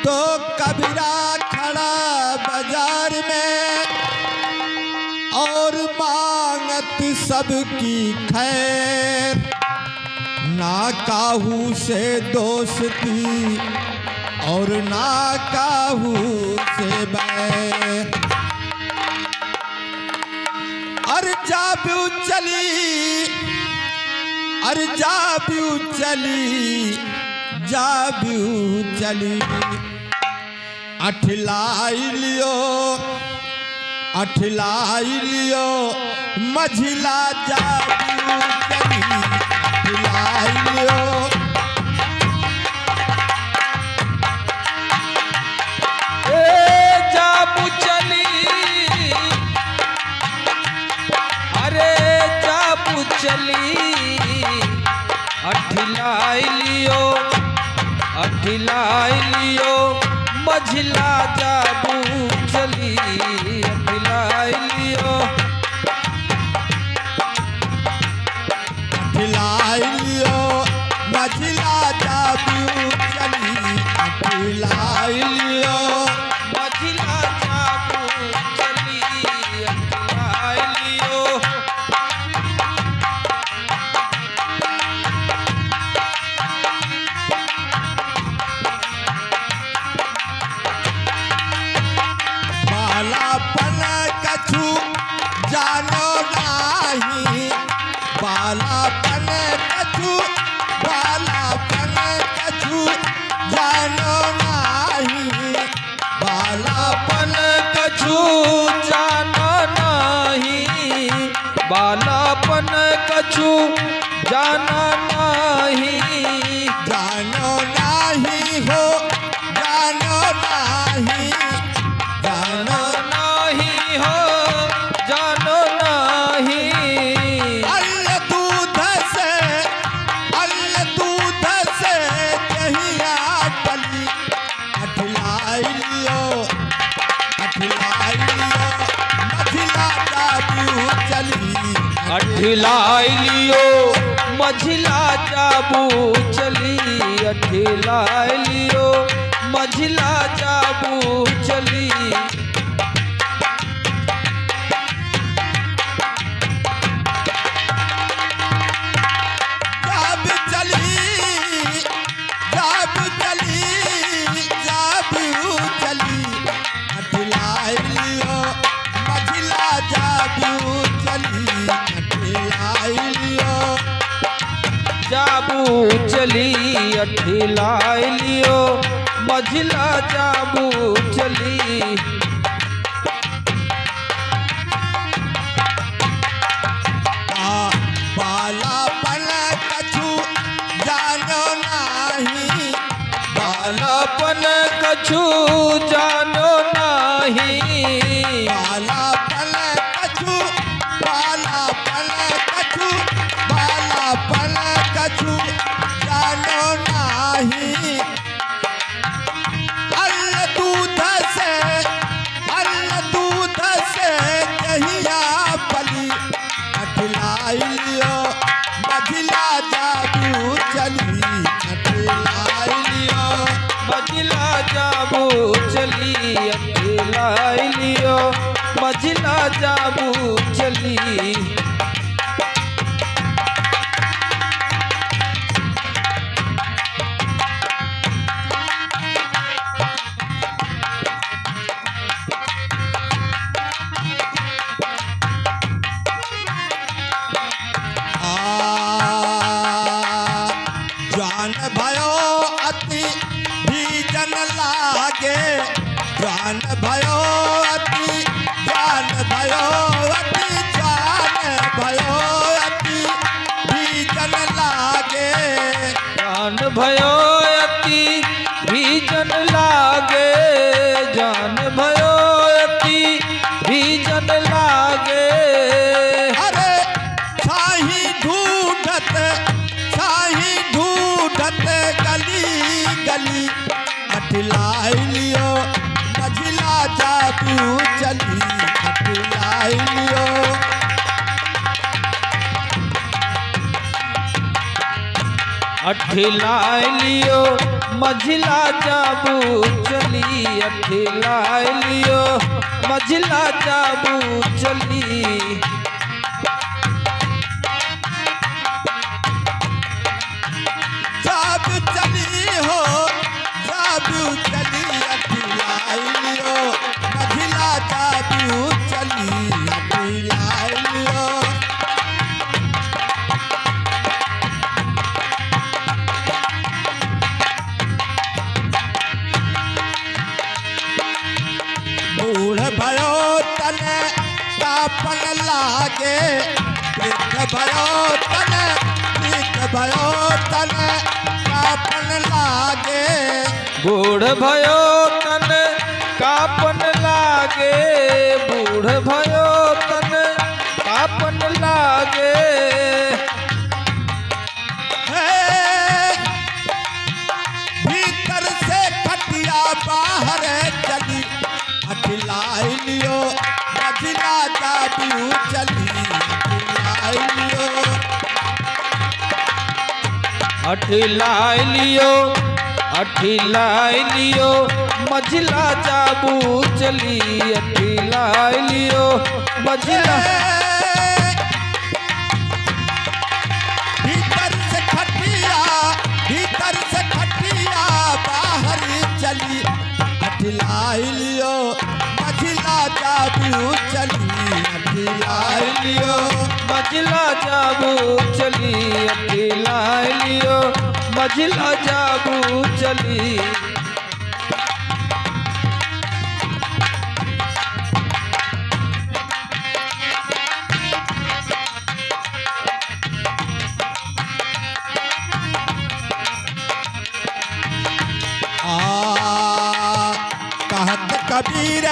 तो कबीरा खड़ा बाजार में और मांगत सबकी खैर, ना काहू से दोस्ती और ना काहू से बैर। अरे जाबू चली, अरे जाबू चली, जाबू चली, अठलाई लियो, अठलाई लियो, मझिला जाबू चली, अठलाई लियो। जाबू चली, अरे जाबू चली, अठिलाई लियो, अठिलाई लियो, मझिला जाबू चली, अठिलाई लियो, अठिलाई लियो, मझिला जाबू चली, अठिलाई लियो, मझिला जाबू चली, अठिलाई लियो। बालापन कछु जानो नाही, बालापन कछु, बालापन कछु जानो नाही, बालापन कछु जानो नाही, बालापन कछु जानो नाही, जानो नाही हो, जानो नाही, जानो नाही हो, जानो नाही। अल्ल दूध से, अल्ल दूध से दहिया पली, अठलाई लियो, अठलाई लियो, मझिला जाबू चली, अठिलाई लियो, मझिला जाबू चली, अठिलाई लियो, मझिला जाबू चली। जाबू चली, जाबू चली, जाबू चली, अठलाई लियो, मझिला जाबू चली, अठलाई लियो, जाबू चली, अठिलाई लियो, मझिला जाबू चली। बालापन कछु जानो नाही, बालापन कछु जानो नाही, बालापन कछु, बालापन कछु, बालापन कछु जानो नाही। अल्ल दूध से, अल्ल दूध से दहिया पली, अठलाई लियो, मझिला जाबू चली, अठलाई लियो, मझिला जाबू चली, अठिलाई लियो, मझिला जाबू चली। जान भयो अति भीजन लागे, जान भयो अति, जान भयो अति, जान भयो अति भीजन लागे, जान भयो अति भीजन लागे, जान भयो अति भीजन लागे। अरे छाही ढूंढत, छाही ढूंढत गली गली, अठलाई लियो, मझिला जाबू चली, अठलाई लियो। अठिलाय लियो मझिला जाबू चली, अठिलाय लियो मझिला जाबू चली। जाबू चली हो जाबू चली, अठिलाय लियो मझिला जाबू चली, अठिलाय लियो। बूढ़ भयो तने कापन लागे, वृद्ध भयो तने वृद्ध भयो तने कापन लागे। बूढ़ भयो तन कापन लागे, बूढ़ भयो तन कापन लागे। हे, भीतर से खटिया बाहर चली, अठिलाय लियो मझिला जाबू चली, अठिलाय लियो। अठिलाय लियो अठिलाय लियो मझिला जाबू चली, अठिलाय लियो मझिला। भीतर से खटिया बाहर चली, अठिलाय लियो मझिला जाबू चली, अठिलाय लियो। मझिला जाबू चली, अठिलाय लियो मझिला जाबू चली। कहत कबीर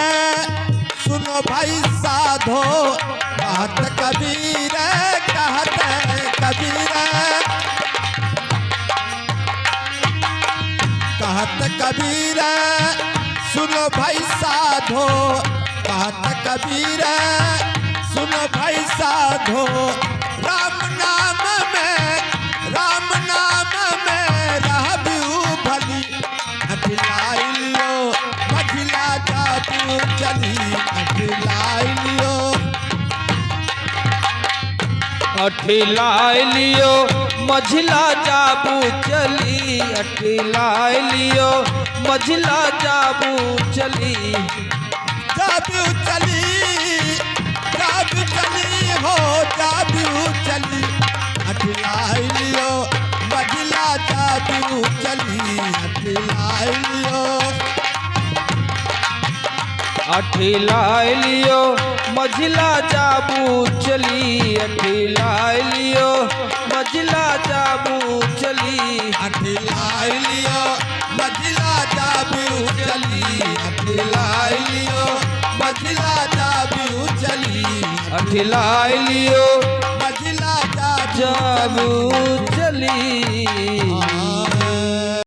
सुनो भाई साधो, कहत कबीर कहत कबीर, कहत कबीर सुनो भाई साधो, कहत कबीर सुनो भाई साधो। राम नाम में रहबू भली, अठिलाय लियो मझिला जाबू चली, अठिलाय लियो। अठिलाय लियो मझिला जाबू चली, अठिलाय लियो मझिला जाबू चली। जाबू चली हो जाबू चली, अठिलाय लियो मझिला जाबू चली, अठिलाय लियो। अठिलाय लियो मझिला जाबू चली, अठिलाय लियो मझिला जाबू चली, अठिलाय लियो मझिला जाबू चली, अठिलाय लियो मझिला जाबू चली, अठिलाय लियो मझिला जाबू चली।